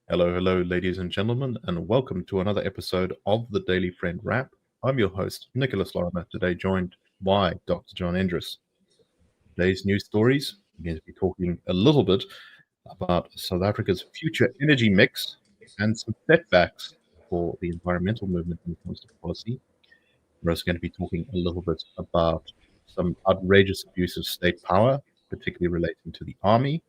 Hello, hello, ladies and gentlemen, and welcome to another episode of the Daily Friend Wrap. I'm your host, Nicholas Lorimer, today joined by Dr. John Endres. Today's news stories, we're going to be talking a little bit about South Africa's future energy mix and some setbacks for the environmental movement when it comes to policy. We're also going to be talking a little bit about some outrageous abuse of state power, particularly relating to the army.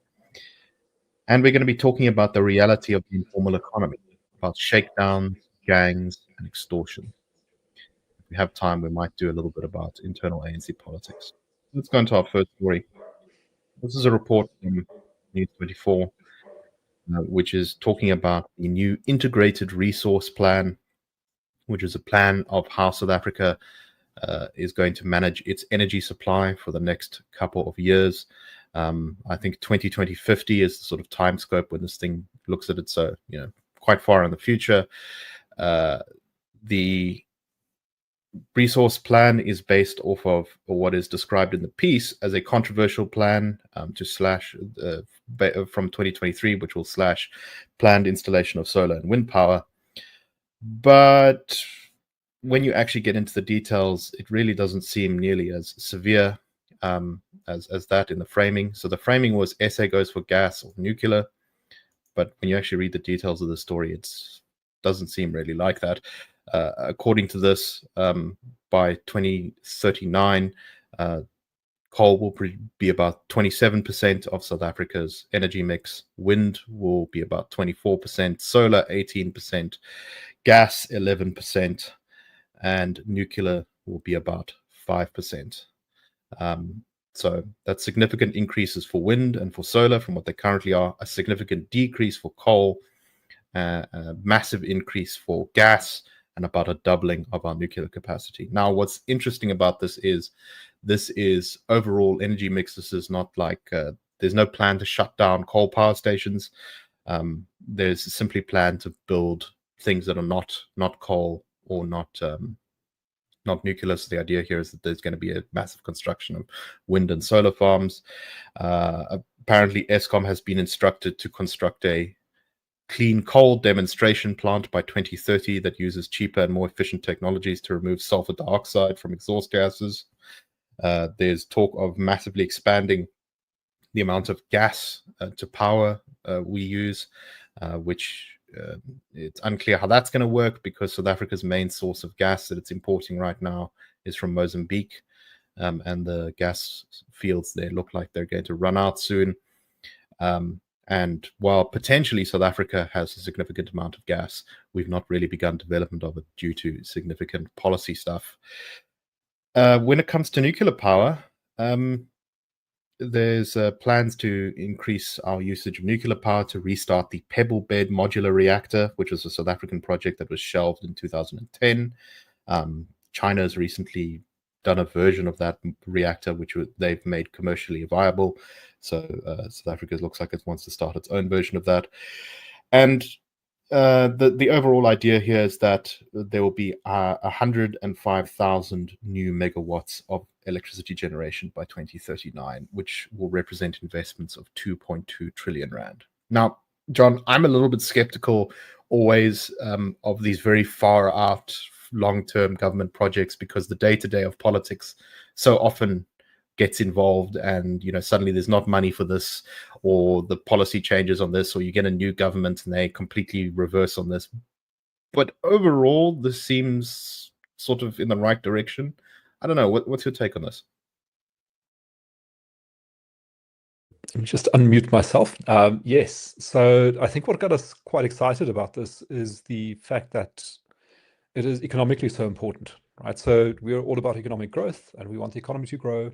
And we're going to be talking about the reality of the informal economy, about shakedowns, gangs, and extortion. If we have time, we might do a little bit about internal ANC politics. Let's go into our first story. This is a report from News 24, which is talking about the new integrated resource plan, which is a plan of how South Africa is going to manage its energy supply for the next couple of years. I think 2050 is the sort of time scope when this thing looks at it. So, quite far in the future. The resource plan is based off of what is described in the piece as a controversial plan to slash from 2023, which will slash planned installation of solar and wind power. But when you actually get into the details, it really doesn't seem nearly as severe as that in the framing. So the framing was SA goes for gas or nuclear, but when you actually read the details of the story, it doesn't seem really like that. According to this, by 2039, coal will be about 27% of South Africa's energy mix. Wind will be about 24%, solar 18%, gas 11%, and nuclear will be about 5%. So that's significant increases for wind and for solar from what they currently are, a significant decrease for coal, a massive increase for gas, and about a doubling of our nuclear capacity. Now, what's interesting about this is overall energy mix. This is not like there's no plan to shut down coal power stations. There's simply plan to build things that are not coal or not nuclear. So the idea here is that there's going to be a massive construction of wind and solar farms. Apparently, Eskom has been instructed to construct a clean coal demonstration plant by 2030 that uses cheaper and more efficient technologies to remove sulfur dioxide from exhaust gases. There's talk of massively expanding the amount of gas to power we use, which it's unclear how that's going to work because South Africa's main source of gas that it's importing right now is from Mozambique, and the gas fields there look like they're going to run out soon. And while potentially South Africa has a significant amount of gas, we've not really begun development of it due to significant policy stuff. When it comes to nuclear power, there's plans to increase our usage of nuclear power to restart the Pebble Bed modular reactor, which was a South African project that was shelved in 2010. China has recently done a version of that reactor, which they've made commercially viable. So South Africa looks like it wants to start its own version of that. And the overall idea here is that there will be 105,000 new megawatts of electricity generation by 2039, which will represent investments of 2.2 trillion rand. Now, John, I'm a little bit skeptical always of these very far out long-term government projects because the day-to-day of politics so often gets involved, and suddenly there's not money for this, or the policy changes on this, or you get a new government and they completely reverse on this. But overall, this seems sort of in the right direction. I don't know. What's your take on this? Let me just unmute myself. Yes. So I think what got us quite excited about this is the fact that it is economically so important, right? So we're all about economic growth and we want the economy to grow.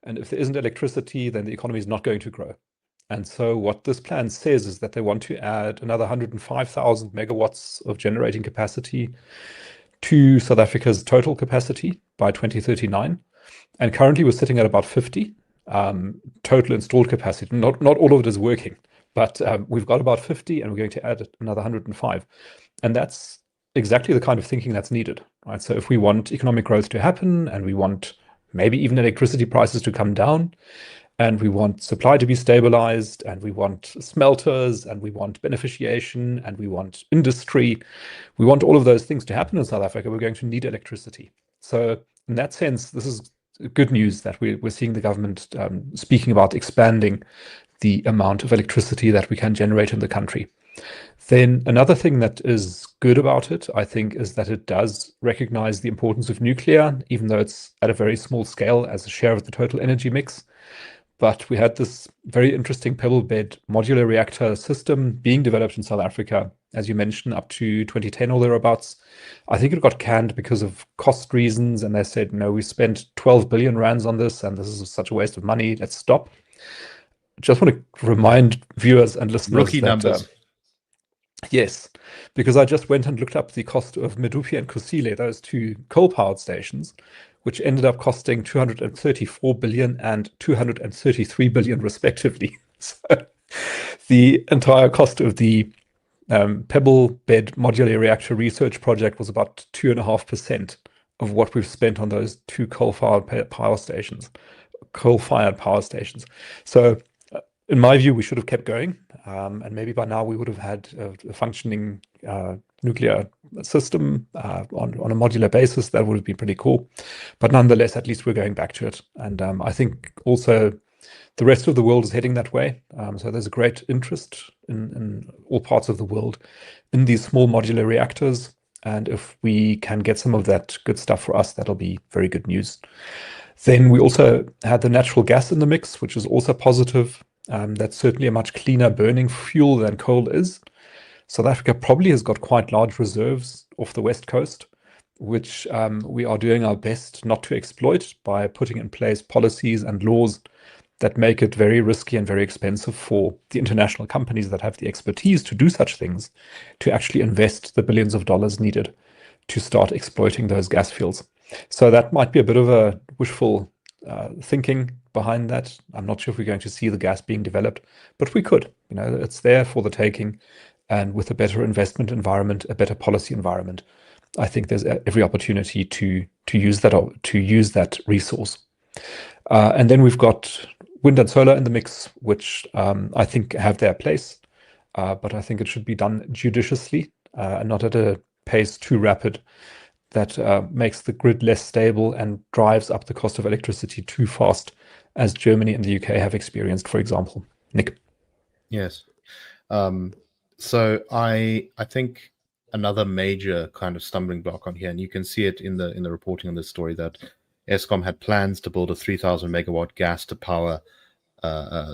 And if there isn't electricity, then the economy is not going to grow. And so what this plan says is that they want to add another 105,000 megawatts of generating capacity to South Africa's total capacity by 2039. And currently we're sitting at about 50 total installed capacity. Not all of it is working, but we've got about 50 and we're going to add another 105. And that's exactly the kind of thinking that's needed, right? So if we want economic growth to happen and we want maybe even electricity prices to come down, and we want supply to be stabilized, and we want smelters, and we want beneficiation, and we want industry. We want all of those things to happen in South Africa. We're going to need electricity. So in that sense, this is good news that we're seeing the government speaking about expanding the amount of electricity that we can generate in the country. Then another thing that is good about it, I think, is that it does recognize the importance of nuclear, even though it's at a very small scale as a share of the total energy mix. But we had this very interesting pebble bed modular reactor system being developed in South Africa, as you mentioned, up to 2010 or thereabouts. I think it got canned because of cost reasons, and they said, no, we spent 12 billion rands on this, and this is such a waste of money. Let's stop. Just want to remind viewers and listeners Rookie that numbers. yes, because I just went and looked up the cost of Medupi and Kusile, those two coal-powered stations, which ended up costing 234 billion and 233 billion respectively. So the entire cost of the pebble bed modular reactor research project was about 2.5% of what we've spent on those two coal-fired power stations. So in my view, we should have kept going, and maybe by now we would have had a functioning nuclear system on a modular basis. That would have been pretty cool. But nonetheless, at least we're going back to it. And I think also the rest of the world is heading that way. So there's a great interest in all parts of the world in these small modular reactors. And if we can get some of that good stuff for us, that'll be very good news. Then we also had the natural gas in the mix, which is also positive. That's certainly a much cleaner burning fuel than coal is. South Africa probably has got quite large reserves off the west coast, which we are doing our best not to exploit by putting in place policies and laws that make it very risky and very expensive for the international companies that have the expertise to do such things to actually invest the billions of dollars needed to start exploiting those gas fields. So that might be a bit of a wishful thinking behind that. I'm not sure if we're going to see the gas being developed, but we could. You know, it's there for the taking, and with a better investment environment, a better policy environment, I think there's every opportunity to use that resource. And then we've got wind and solar in the mix, which I think have their place, but I think it should be done judiciously and not at a pace too rapid that makes the grid less stable and drives up the cost of electricity too fast, as Germany and the UK have experienced, for example. Nick? Yes. So I think another major kind of stumbling block on here, and you can see it in the reporting on this story, that Eskom had plans to build a 3,000 megawatt gas to power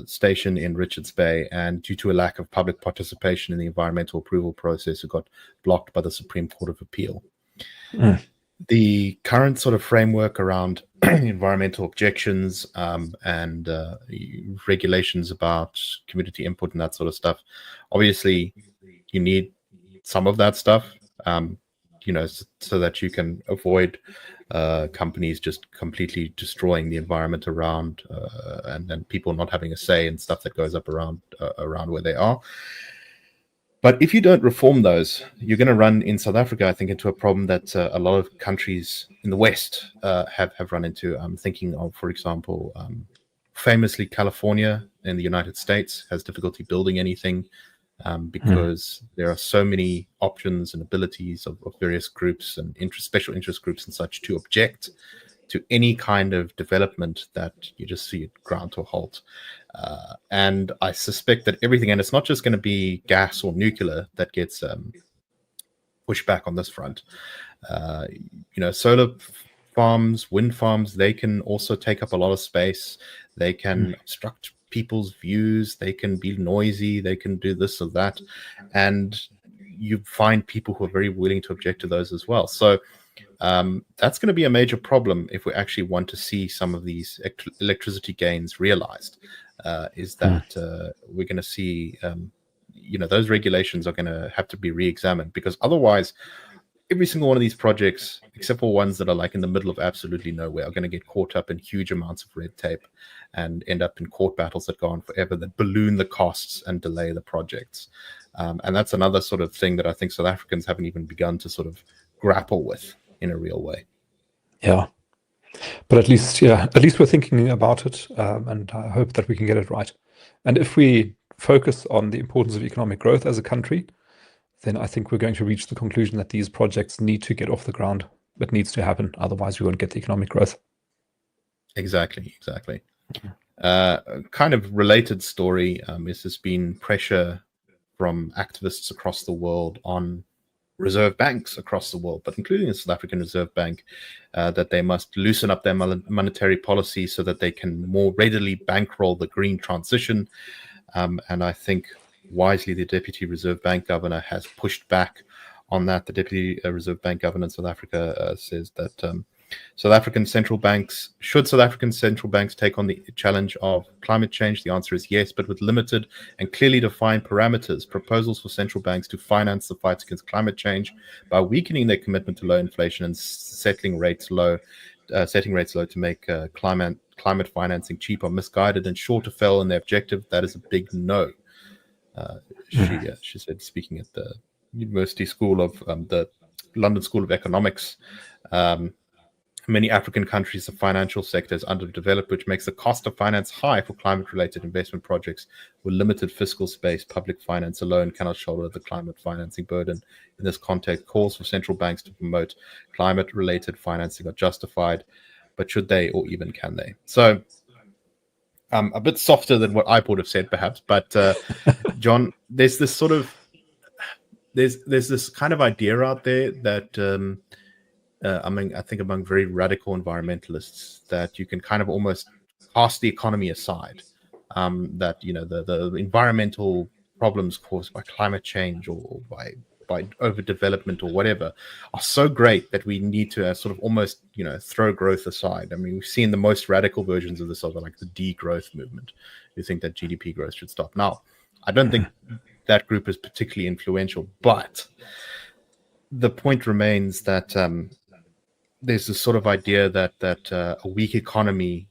station in Richards Bay, and due to a lack of public participation in the environmental approval process, it got blocked by the Supreme Court of Appeal. The current sort of framework around environmental objections and regulations about community input and that sort of stuff, obviously you need some of that stuff, so that you can avoid companies just completely destroying the environment around and then people not having a say in stuff that goes up around where they are. But if you don't reform those, you're going to run in South Africa, I think, into a problem that a lot of countries in the West have run into. I'm thinking of, for example, famously California in the United States has difficulty building anything because there are so many options and abilities of various groups and special interest groups and such to object to any kind of development that you just see it ground to a halt. And I suspect that everything, and it's not just going to be gas or nuclear that gets pushed back on this front. Solar farms, wind farms, they can also take up a lot of space. They can obstruct people's views. They can be noisy. They can do this or that. And you find people who are very willing to object to those as well. So that's going to be a major problem if we actually want to see some of these electricity gains realized, is that we're going to see, those regulations are going to have to be re-examined, because otherwise every single one of these projects, except for ones that are like in the middle of absolutely nowhere, are going to get caught up in huge amounts of red tape and end up in court battles that go on forever, that balloon the costs and delay the projects. And that's another sort of thing that I think South Africans haven't even begun to sort of grapple with in a real way. Yeah. But at least we're thinking about it, and I hope that we can get it right. And if we focus on the importance of economic growth as a country, then I think we're going to reach the conclusion that these projects need to get off the ground. It needs to happen. Otherwise, we won't get the economic growth. Exactly. Kind of related story is there's been pressure from activists across the world on reserve banks across the world, but including the South African Reserve Bank, that they must loosen up their monetary policy so that they can more readily bankroll the green transition. And I think wisely the Deputy Reserve Bank Governor has pushed back on that. The Deputy Reserve Bank Governor in South Africa says that South African central banks take on the challenge of climate change? The answer is yes, but with limited and clearly defined parameters. Proposals for central banks to finance the fight against climate change by weakening their commitment to low inflation and setting rates low to make climate financing cheap are misguided and sure to fail in their objective. That is a big no. She said, speaking at the University School of the London School of Economics. Many African countries, the financial sector is underdeveloped, which makes the cost of finance high for climate-related investment projects. With limited fiscal space, public finance alone cannot shoulder the climate financing burden. In this context, calls for central banks to promote climate-related financing are justified, but should they, or even can they? So, a bit softer than what I would have said, perhaps. But John, there's this sort of there's this kind of idea out there that I think among very radical environmentalists that you can kind of almost cast the economy aside. That the environmental problems caused by climate change or by overdevelopment or whatever are so great that we need to sort of almost throw growth aside. I mean, we've seen the most radical versions of this are like the degrowth movement, who think that GDP growth should stop. Now, I don't think that group is particularly influential, but the point remains that there's this sort of idea that a weak economy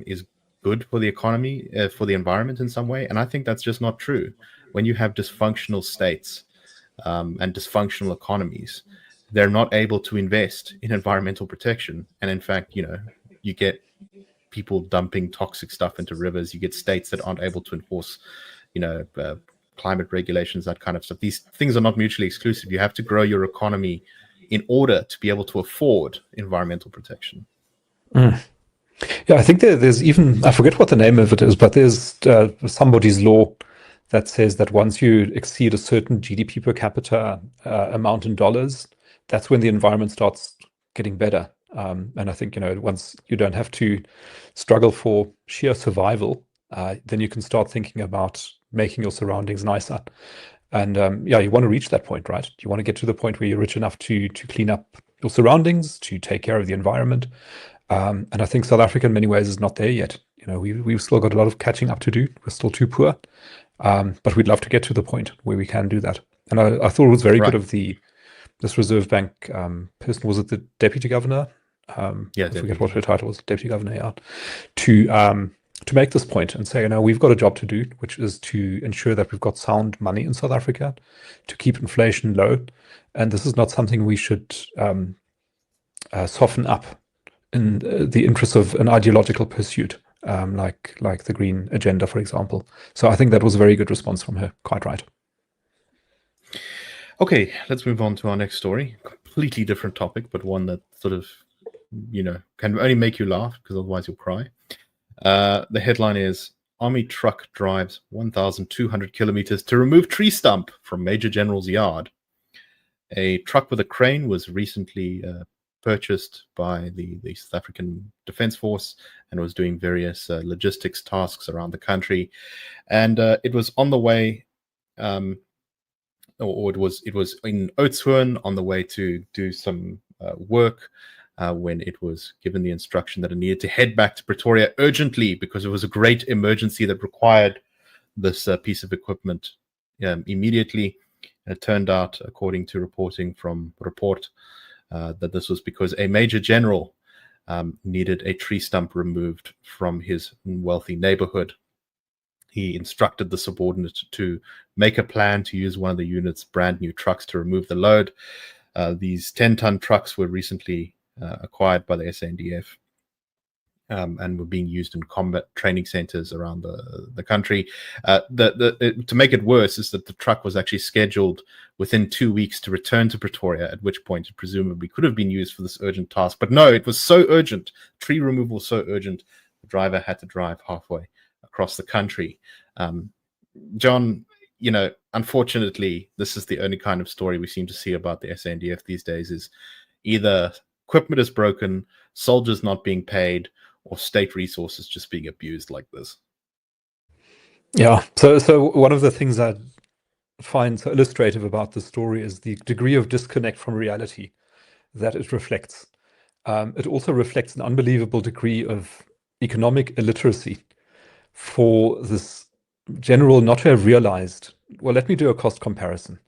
is good for the economy, for the environment in some way, and I think that's just not true. When you have dysfunctional states and dysfunctional economies, they're not able to invest in environmental protection, and in fact, you get people dumping toxic stuff into rivers. You get states that aren't able to enforce, climate regulations, that kind of stuff. These things are not mutually exclusive. You have to grow your economy in order to be able to afford environmental protection. Yeah, I think there's even, I forget what the name of it is, but there's somebody's law that says that once you exceed a certain GDP per capita amount in dollars, that's when the environment starts getting better. And I think, once you don't have to struggle for sheer survival, then you can start thinking about making your surroundings nicer. And you want to reach that point, right? You want to get to the point where you're rich enough to clean up your surroundings, to take care of the environment. And I think South Africa in many ways is not there yet. We've still got a lot of catching up to do. We're still too poor. But we'd love to get to the point where we can do that. And I thought it was very good of this Reserve Bank person. Was it the deputy governor? I forget what her title was. Deputy governor, yeah. To make this point and say, we've got a job to do, which is to ensure that we've got sound money in South Africa, to keep inflation low. And this is not something we should soften up in the interest of an ideological pursuit, like the green agenda, for example. So I think that was a very good response from her. Quite right. Okay, let's move on to our next story. Completely different topic, but one that sort of, can only make you laugh because otherwise you'll cry. The headline is, Army truck drives 1,200 kilometers to remove tree stump from Major General's yard. A truck with a crane was recently purchased by the South African Defence Force and was doing various logistics tasks around the country. And it was on the way, or it was in Oudtshoorn on the way to do some work, when it was given the instruction that it needed to head back to Pretoria urgently because it was a great emergency that required this piece of equipment immediately. It turned out, according to reporting from Report, that this was because a major general needed a tree stump removed from his wealthy neighborhood. He instructed the subordinate to make a plan to use one of the unit's brand new trucks to remove the load. These 10-ton trucks were recently acquired by the SANDF, and were being used in combat training centers around the country. To make it worse is that the truck was actually scheduled within 2 weeks to return to Pretoria, at which point it presumably could have been used for this urgent task. But no, it was so urgent, tree removal so urgent, the driver had to drive halfway across the country. John, unfortunately, this is the only kind of story we seem to see about the SANDF these days, is either equipment is broken, soldiers not being paid, or state resources just being abused like this. Yeah. So one of the things I find so illustrative about the story is the degree of disconnect from reality that it reflects. It also reflects an unbelievable degree of economic illiteracy for this general not to have realized, well, let me do a cost comparison.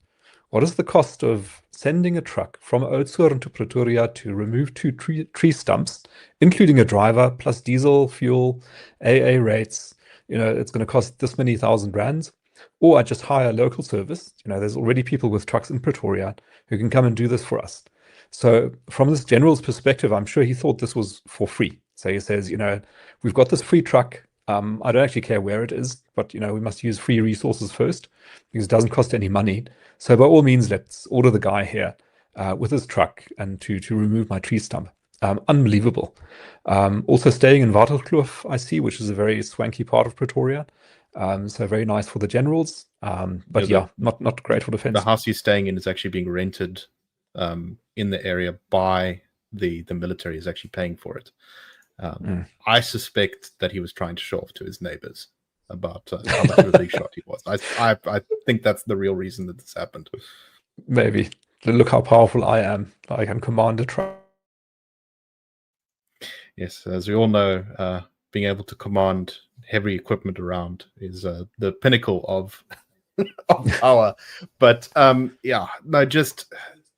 What is the cost of sending a truck from Oudtshoorn to Pretoria to remove 2 tree stumps, including a driver, plus diesel, fuel, AA rates? It's going to cost this many $1,000. Or I just hire a local service. There's already people with trucks in Pretoria who can come and do this for us. So from this general's perspective, I'm sure he thought this was for free. So he says, we've got this free truck. I don't actually care where it is, but we must use free resources first because it doesn't cost any money. So by all means, let's order the guy here with his truck and to remove my tree stump. Unbelievable. Also staying in Waterkloof, I see, which is a very swanky part of Pretoria. So very nice for the generals. But not great for defense. The house he's staying in is actually being rented in the area by the military, is actually paying for it. I suspect that he was trying to show off to his neighbors about how much of a big shot he was. I think that's the real reason that this happened. Maybe. Look how powerful I am. I can command a truck. Yes, as we all know, being able to command heavy equipment around is the pinnacle of power. But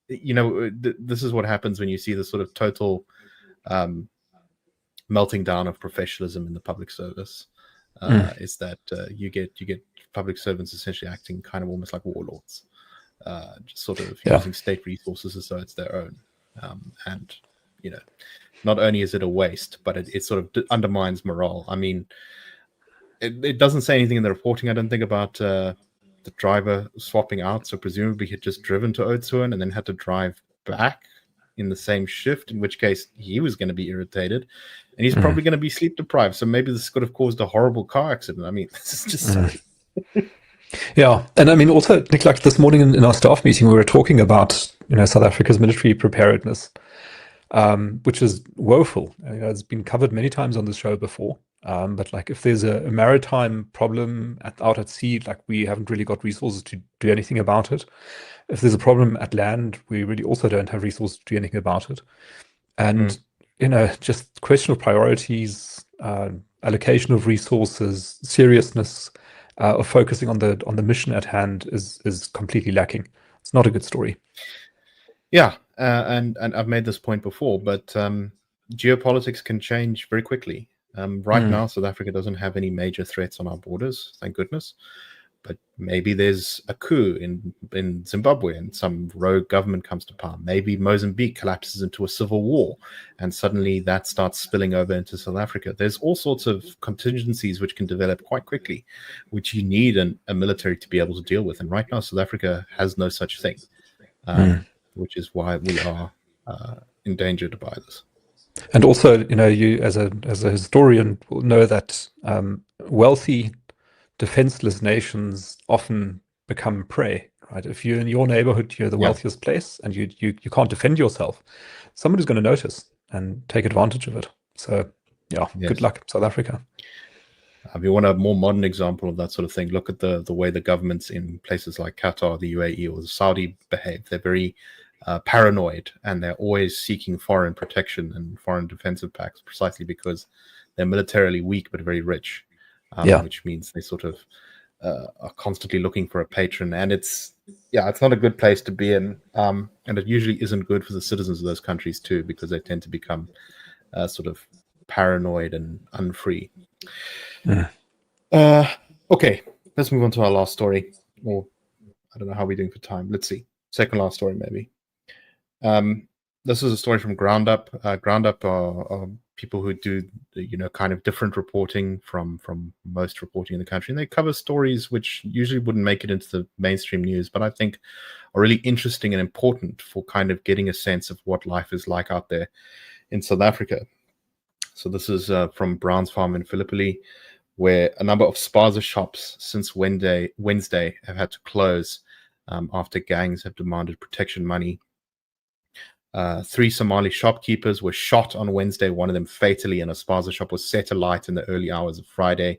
this is what happens when you see the sort of total melting down of professionalism in the public service. Is that you get public servants essentially acting kind of almost like warlords, just sort of using state resources as though it's their own. And not only is it a waste, but it sort of undermines morale. I mean, it doesn't say anything in the reporting, I don't think, about the driver swapping out. So presumably he had just driven to Oudtshoorn and then had to drive back in the same shift, in which case he was going to be irritated and he's probably going to be sleep deprived. So maybe this could have caused a horrible car accident. I mean, this is just silly. Yeah. And I mean, also, Nick, like this morning in our staff meeting, we were talking about, South Africa's military preparedness, which is woeful. It's been covered many times on the show before. But like if there's a maritime problem out at sea, like we haven't really got resources to do anything about it. If there's a problem at land, we really also don't have resources to do anything about it. And, just question of priorities, allocation of resources, seriousness of focusing on the mission at hand is completely lacking. It's not a good story. Yeah, and I've made this point before, but geopolitics can change very quickly. Right now, South Africa doesn't have any major threats on our borders, thank goodness. But maybe there's a coup in Zimbabwe and some rogue government comes to power. Maybe Mozambique collapses into a civil war and suddenly that starts spilling over into South Africa. There's all sorts of contingencies which can develop quite quickly, which you need a military to be able to deal with. And right now, South Africa has no such thing, which is why we are endangered by this. And also, you as a historian will know that wealthy, defenseless nations often become prey. Right? If you're in your neighborhood, you're the wealthiest place, and you can't defend yourself, somebody's going to notice and take advantage of it. So, good luck, South Africa. If you want a more modern example of that sort of thing, look at the way the governments in places like Qatar, the UAE, or the Saudi behave. They're very paranoid, and they're always seeking foreign protection and foreign defensive pacts precisely because they're militarily weak but very rich, which means they sort of are constantly looking for a patron. And it's not a good place to be in, and it usually isn't good for the citizens of those countries too, because they tend to become sort of paranoid and unfree. Okay, let's move on to our last story. Or I don't know how we're doing for time. Let's see. Second last story, maybe. this is a story from Ground Up. Ground Up are people who do, kind of different reporting from most reporting in the country, and they cover stories which usually wouldn't make it into the mainstream news, but I think are really interesting and important for kind of getting a sense of what life is like out there in South Africa. So this is from Brown's Farm in Philippine, where a number of spaza shops since Wednesday have had to close after gangs have demanded protection money. 3 Somali shopkeepers were shot on Wednesday, one of them fatally, and a spaza shop was set alight in the early hours of Friday.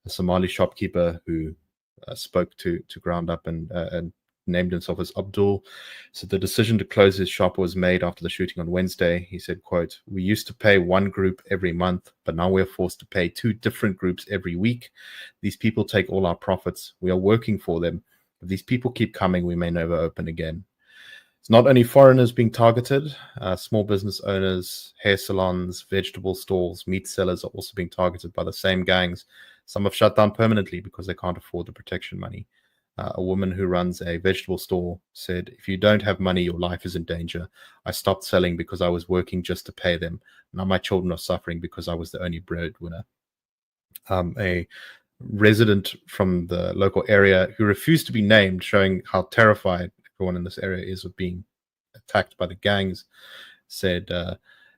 A Somali shopkeeper who spoke to Ground Up and named himself as Abdul said the decision to close his shop was made after the shooting on Wednesday. He said, quote, "We used to pay one group every month, but now we're forced to pay 2 different groups every week. These people take all our profits. We are working for them. If these people keep coming, we may never open again." It's not only foreigners being targeted, small business owners, hair salons, vegetable stalls, meat sellers are also being targeted by the same gangs. Some have shut down permanently because they can't afford the protection money. A woman who runs a vegetable store said, "If you don't have money, your life is in danger. I stopped selling because I was working just to pay them. Now my children are suffering because I was the only breadwinner." A resident from the local area who refused to be named, showing how terrified everyone in this area is of being attacked by the gangs, said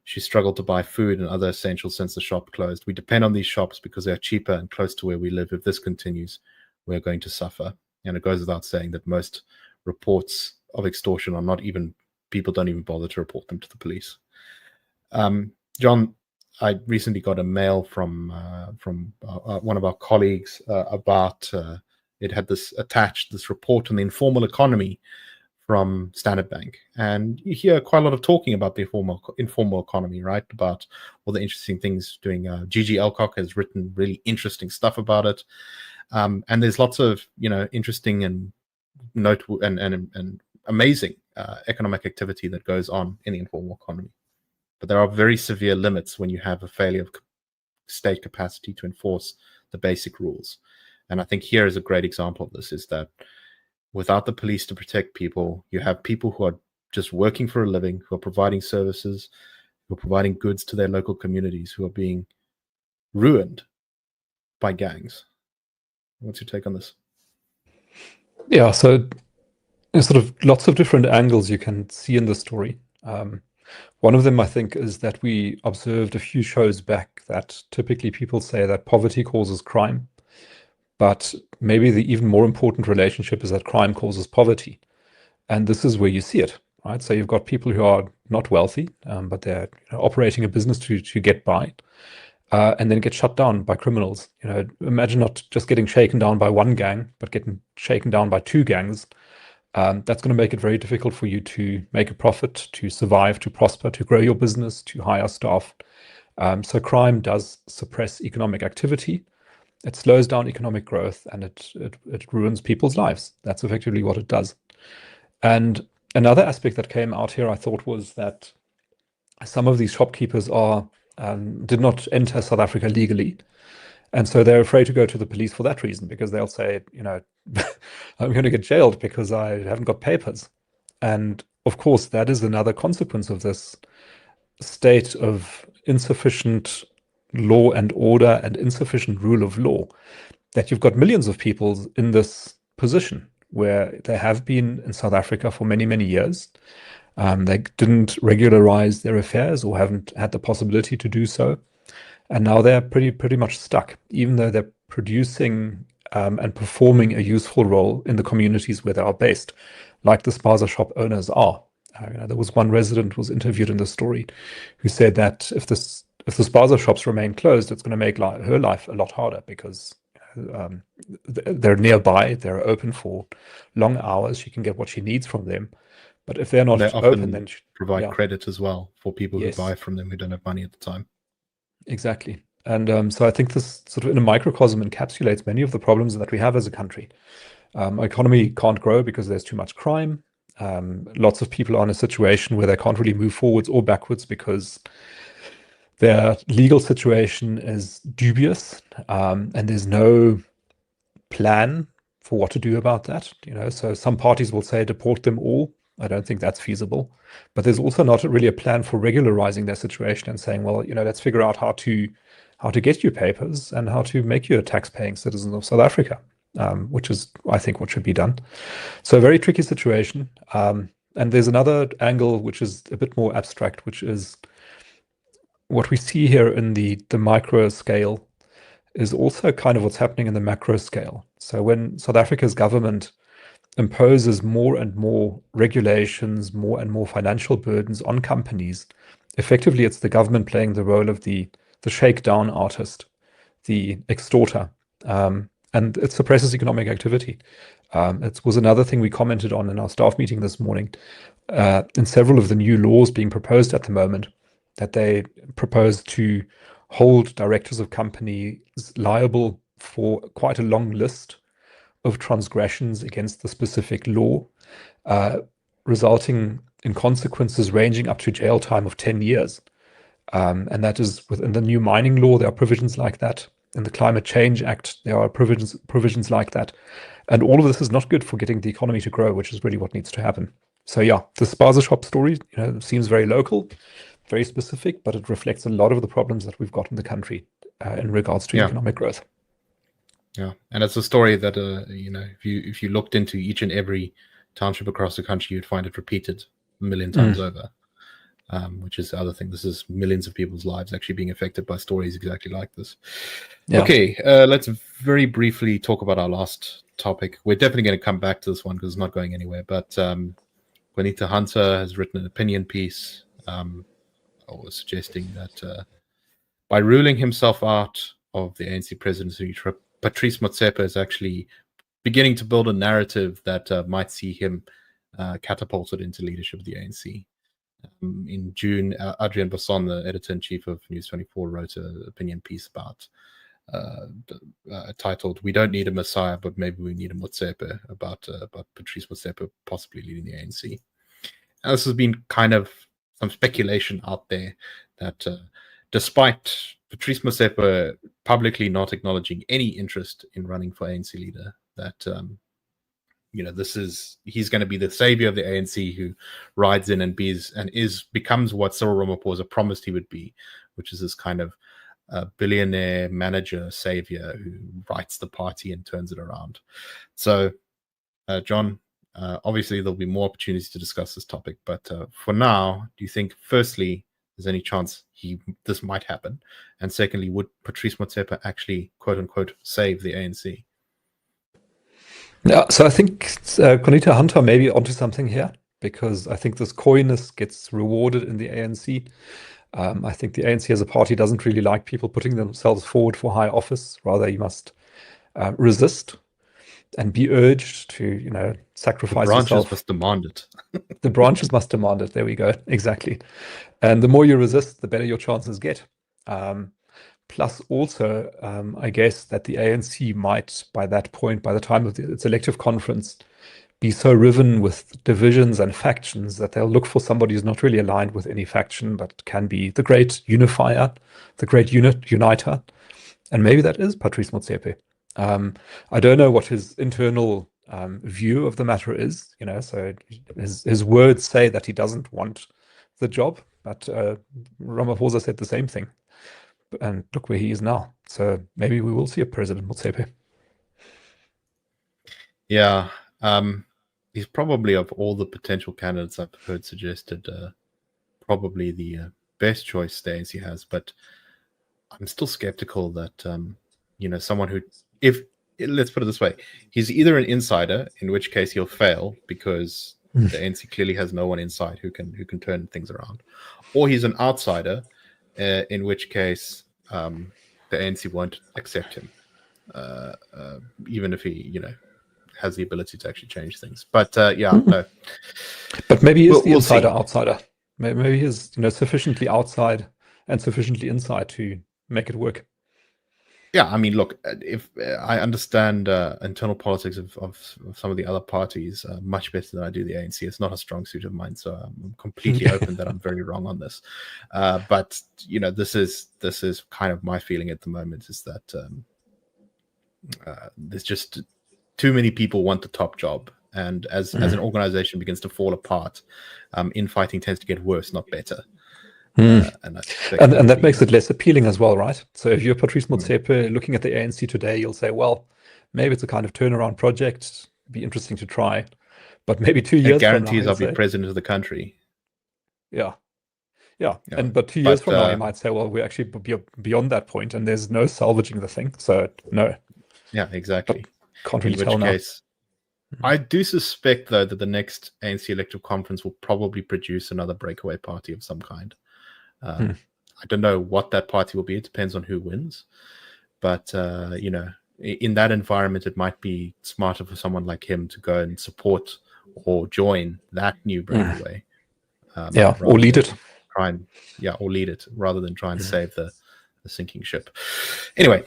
she struggled to buy food and other essentials since the shop closed. "We depend on these shops because they are cheaper and close to where we live. If this continues, we're going to suffer." And it goes without saying that most reports of extortion are not even, people don't even bother to report them to the police. John, I recently got a mail from one of our colleagues about it had this attached, this report on the informal economy from Standard Bank, and you hear quite a lot of talking about the informal economy, right? About all the interesting things doing. Gigi Elcock has written really interesting stuff about it, and there's lots of interesting and and amazing economic activity that goes on in the informal economy. But there are very severe limits when you have a failure of state capacity to enforce the basic rules. And I think here is a great example of this, is that without the police to protect people, you have people who are just working for a living, who are providing services, who are providing goods to their local communities, who are being ruined by gangs. What's your take on this? Yeah, so there's sort of lots of different angles you can see in the story. One of them, I think, is that we observed a few shows back that typically people say that poverty causes crime. But maybe the even more important relationship is that crime causes poverty. And this is where you see it, right? So you've got people who are not wealthy, but they're operating a business to get by, and then get shut down by criminals. Imagine not just getting shaken down by one gang, but getting shaken down by 2 gangs. That's going to make it very difficult for you to make a profit, to survive, to prosper, to grow your business, to hire staff. So crime does suppress economic activity. It slows down economic growth, and it ruins people's lives. That's effectively what it does. And another aspect that came out here, I thought, was that some of these shopkeepers did not enter South Africa legally. And so they're afraid to go to the police for that reason, because they'll say, I'm going to get jailed because I haven't got papers. And of course, that is another consequence of this state of insufficient law and order and insufficient rule of law, that you've got millions of people in this position where they have been in South Africa for many, many years. They didn't regularize their affairs or haven't had the possibility to do so. And now they're pretty much stuck, even though they're producing and performing a useful role in the communities where they are based, like the spaza shop owners are. There was one resident who was interviewed in the story who said that if the spaza shops remain closed, it's going to make her life a lot harder, because they're nearby, they're open for long hours, she can get what she needs from them. But if they're not open, then provide credit as well for people who buy from them who don't have money at the time. Exactly. And so I think this sort of in a microcosm encapsulates many of the problems that we have as a country. Our economy can't grow because there's too much crime. Lots of people are in a situation where they can't really move forwards or backwards because their legal situation is dubious, and there's no plan for what to do about that. So some parties will say deport them all, I don't think that's feasible. But there's also not really a plan for regularizing their situation and saying, well, let's figure out how to get you papers and how to make you a tax-paying citizen of South Africa, which is, I think, what should be done. So a very tricky situation. And there's another angle which is a bit more abstract, which is what we see here in the micro scale is also kind of what's happening in the macro scale. So when South Africa's government imposes more and more regulations, more and more financial burdens on companies, effectively it's the government playing the role of the shakedown artist, the extorter, and it suppresses economic activity. It was another thing we commented on in our staff meeting this morning. In several of the new laws being proposed at the moment, that they propose to hold directors of companies liable for quite a long list of transgressions against the specific law, resulting in consequences ranging up to jail time of 10 years. And that is within the new mining law, there are provisions like that. In the Climate Change Act, there are provisions like that. And all of this is not good for getting the economy to grow, which is really what needs to happen. So yeah, the Spaza shop story seems very local, very specific, but it reflects a lot of the problems that we've got in the country in regards to economic growth. Yeah, and it's a story that if you looked into each and every township across the country, you'd find it repeated a million times over. Which is the other thing. This is millions of people's lives actually being affected by stories exactly like this. Yeah. Okay, let's very briefly talk about our last topic. We're definitely going to come back to this one because it's not going anywhere. But Juanita Hunter has written an opinion piece suggesting that by ruling himself out of the ANC presidency, Patrice Motsepe is actually beginning to build a narrative that might see him catapulted into leadership of the ANC. In June, Adrian Basson, the editor-in-chief of News 24, wrote an opinion piece about titled "We Don't Need a Messiah, but Maybe We Need a Motsepe," about Patrice Motsepe possibly leading the ANC. And this has been kind of some speculation out there that despite Patrice Motsepe publicly not acknowledging any interest in running for ANC leader, that he's going to be the savior of the ANC who rides in and becomes what Cyril Ramaphosa promised he would be, which is this kind of billionaire manager savior who writes the party and turns it around. So, John, obviously there'll be more opportunities to discuss this topic, but for now, do you think, firstly, there's any chance this might happen? And secondly, would Patrice Motsepe actually, quote unquote, save the ANC? Yeah, so I think Juanita Hunter may be onto something here, because I think this coyness gets rewarded in the ANC. I think the ANC as a party doesn't really like people putting themselves forward for high office. Rather, you must resist and be urged to, sacrifice yourself. The branches must demand it. The branches must demand it. There we go. Exactly. And the more you resist, the better your chances get. Plus, also, I guess that the ANC might, by that point, by the time of its elective conference, be so riven with divisions and factions that they'll look for somebody who's not really aligned with any faction, but can be the great unifier, the great uniter. And maybe that is Patrice Motsepe. I don't know what his internal view of the matter is, so his words say that he doesn't want the job, but Ramaphosa said the same thing. And look where he is now. So maybe we will see a President Motsepe. Yeah. He's probably, of all the potential candidates I've heard suggested, probably the best choice the ANC has. But I'm still skeptical that, someone who, let's put it this way, he's either an insider, in which case he'll fail because the ANC clearly has no one inside who can turn things around, or he's an outsider, in which case the ANC won't accept him, even if he, has the ability to actually change things. But no. But maybe he is the outsider. Maybe he's sufficiently outside and sufficiently inside to make it work. Yeah, I mean, look, if I understand internal politics of some of the other parties much better than I do the ANC, it's not a strong suit of mine, so I'm completely open that I'm very wrong on this. But this is kind of my feeling at the moment, is that there's just too many people want the top job, and as an organization begins to fall apart, infighting tends to get worse, not better. And that makes it less appealing as well, right? So if you're Patrice Motsepe looking at the ANC today, you'll say, well, maybe it's a kind of turnaround project, be interesting to try, but maybe 2 years from now, guarantees I'll be president of the country. Yeah. But 2 years from now, you might say, well, we're actually beyond that point, and there's no salvaging the thing. So no. Yeah, exactly. But can't really tell now. I do suspect, though, that the next ANC electoral conference will probably produce another breakaway party of some kind. I don't know what that party will be. It depends on who wins. But, in that environment, it might be smarter for someone like him to go and support or join that new breakaway. Or lead it. Or lead it rather than try and save the sinking ship. Anyway,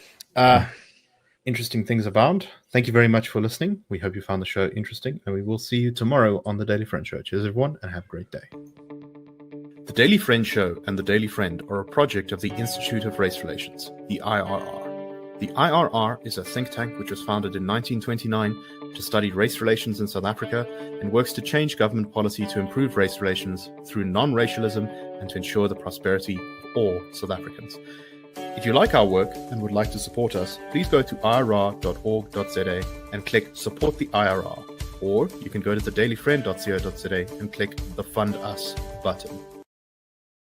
interesting things abound. Thank you very much for listening. We hope you found the show interesting, and we will see you tomorrow on The Daily Friend Show. Cheers, everyone, and have a great day. The Daily Friend Show and The Daily Friend are a project of the Institute of Race Relations, the IRR. The IRR is a think tank which was founded in 1929 to study race relations in South Africa and works to change government policy to improve race relations through non-racialism and to ensure the prosperity of all South Africans. If you like our work and would like to support us, please go to irr.org.za and click Support the IRR. Or you can go to thedailyfriend.co.za and click the Fund Us button.